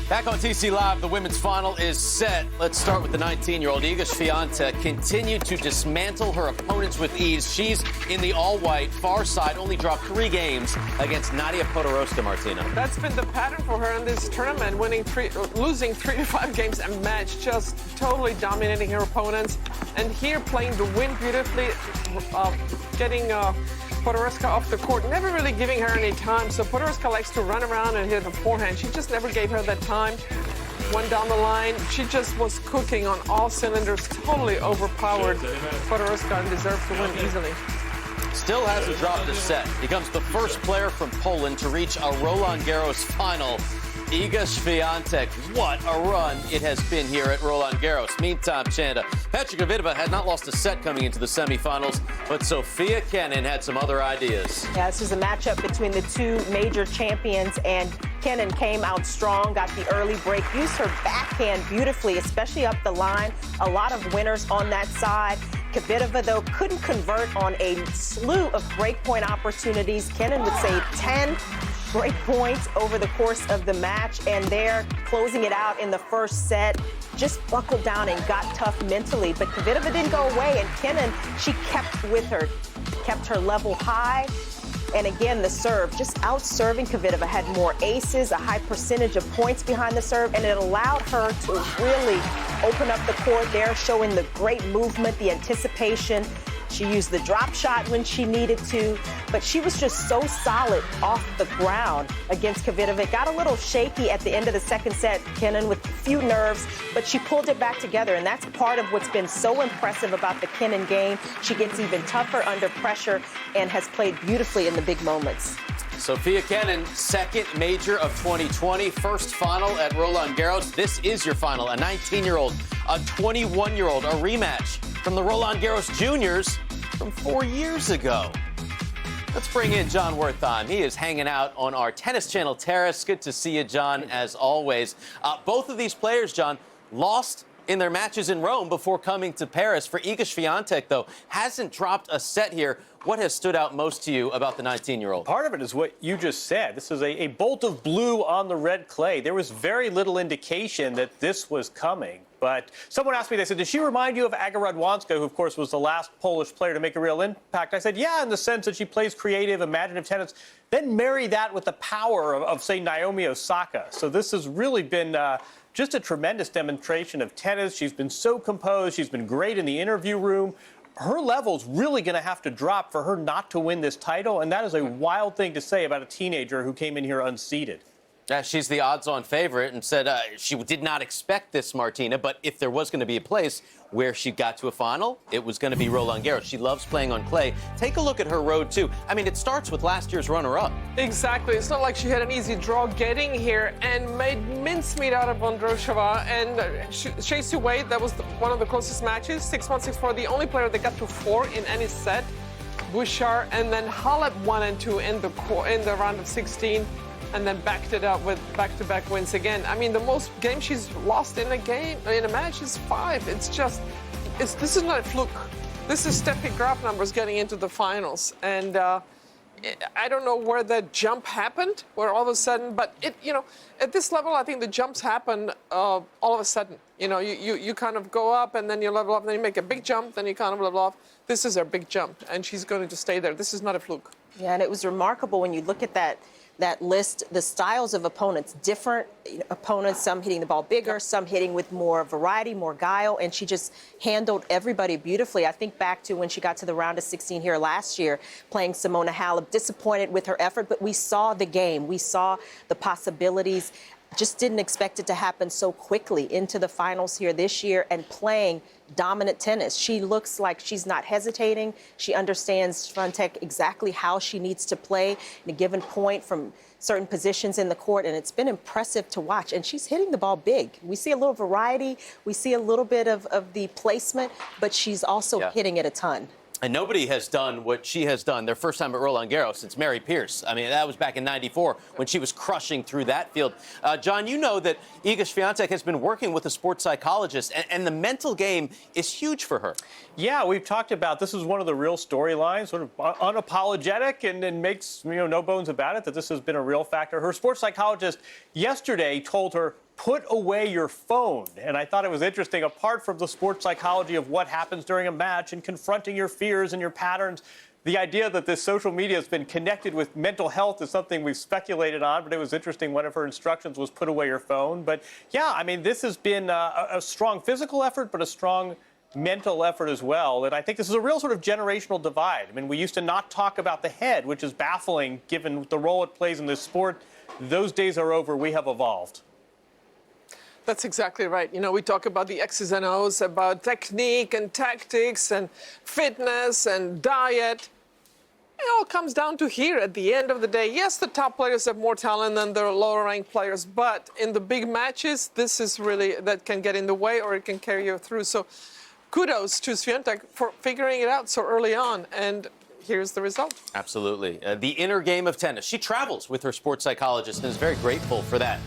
Back on TC Live, the women's final is set. Let's start with the 19-year-old Iga Swiatek. Continued to dismantle her opponents with ease. She's in the all-white far side, only dropped 3 games against Nadia Podoroska, Martina. That's been the pattern for her in this tournament, losing 3 to 5 games a match, just totally dominating her opponents. And here playing the win beautifully, getting Podoroska off the court, never really giving her any time. So Podoroska likes to run around and hit a forehand. She just never gave her that time. Went down the line. She just was cooking on all cylinders, totally overpowered Podoroska and deserves to win easily. Still hasn't dropped a set. Becomes the first player from Poland to reach a Roland Garros final. Iga Swiatek, what a run it has been here at Roland Garros. Meantime, Chanda, Petra Kvitova had not lost a set coming into the semifinals, but Sofia Kenin had some other ideas. Yeah, this was a matchup between the 2 major champions, and Kenin came out strong, got the early break, used her backhand beautifully, especially up the line. A lot of winners on that side. Kvitova, though, couldn't convert on a slew of breakpoint opportunities. Kenin would say 10 break points over the course of the match, and they're closing it out in the first set. Just buckled down and got tough mentally, but Kvitova didn't go away, and Kenin, she kept with her, kept her level high. And again, the serve, just out-serving Kvitova, had more aces, a high percentage of points behind the serve, and it allowed her to really open up the court there, showing the great movement, the anticipation. She used the drop shot when she needed to, but she was just so solid off the ground against Kvitova. It got a little shaky at the end of the second set, Kenin, with a few nerves, but she pulled it back together, and that's part of what's been so impressive about the Kenin game. She gets even tougher under pressure and has played beautifully in the big moments. Sofia Kenin, second major of 2020, first final at Roland Garros. This is your final, a 19-year-old, a 21-year-old, a rematch from the Roland Garros juniors from 4 years ago. Let's bring in John Wertheim. He is hanging out on our Tennis Channel terrace. Good to see you, John, as always. Both of these players, John, lost in their matches in Rome before coming to Paris. For Iga Swiatek, though, hasn't dropped a set here. What has stood out most to you about the 19-year-old? Part of it is what you just said. This is a bolt of blue on the red clay. There was very little indication that this was coming. But someone asked me, they said, does she remind you of Aga Radwanska, who, of course, was the last Polish player to make a real impact? I said, yeah, in the sense that she plays creative, imaginative tennis. Then marry that with the power of say, Naomi Osaka. So this has really been just a tremendous demonstration of tennis. She's been so composed. She's been great in the interview room. Her level's really going to have to drop for her not to win this title, and that is a wild thing to say about a teenager who came in here unseeded. She's the odds-on favorite and said she did not expect this, Martina, but if there was going to be a place where she got to a final, it was going to be Roland Garros. She loves playing on clay. Take a look at her road, too. I mean, it starts with last year's runner-up. Exactly. It's not like she had an easy draw getting here and made mincemeat out of Vondrousova. And Shea Wade, that was one of the closest matches, 6-1, 6-4, the only player that got to 4 in any set. Bouchard and then Halep 1 and 2 in the round of 16. And then backed it up with back-to-back wins again. I mean, the most games she's lost in a match is 5. This is not a fluke. This is Steffi Graf numbers getting into the finals. And I don't know where that jump happened, where all of a sudden, but at this level, I think the jumps happen all of a sudden. You kind of go up and then you level up, and then you make a big jump, then you kind of level off. This is her big jump, and she's going to stay there. This is not a fluke. Yeah, and it was remarkable when you look at that list, the styles of opponents, different opponents, some hitting the ball bigger, some hitting with more variety, more guile, and she just handled everybody beautifully. I think back to when she got to the round of 16 here last year, playing Simona Halep, disappointed with her effort, but we saw the game. We saw the possibilities. Just didn't expect it to happen so quickly into the finals here this year and playing dominant tennis. She looks like she's not hesitating. She understands Swiatek exactly how she needs to play in a given point from certain positions in the court, and it's been impressive to watch. And she's hitting the ball big. We see a little variety. We see a little bit of the placement, but she's also hitting it a ton. And nobody has done what she has done their first time at Roland Garros since Mary Pierce. I mean, that was back in '94 when she was crushing through that field. John, you know that Iga Swiatek has been working with a sports psychologist, and the mental game is huge for her. Yeah, we've talked about this is one of the real storylines, sort of unapologetic and makes no bones about it that this has been a real factor. Her sports psychologist yesterday told her put away your phone. And I thought it was interesting, apart from the sports psychology of what happens during a match and confronting your fears and your patterns, the idea that this social media has been connected with mental health is something we've speculated on, but it was interesting. One of her instructions was put away your phone. But yeah, I mean, this has been a strong physical effort, but a strong mental effort as well. And I think this is a real sort of generational divide. I mean, we used to not talk about the head, which is baffling given the role it plays in this sport. Those days are over. We have evolved. That's exactly right. You know, we talk about the X's and O's, about technique and tactics and fitness and diet. It all comes down to here at the end of the day. Yes, the top players have more talent than the lower ranked players, but in the big matches, this is really, that can get in the way or it can carry you through. So kudos to Swiatek for figuring it out so early on. And here's the result. Absolutely. The inner game of tennis. She travels with her sports psychologist and is very grateful for that.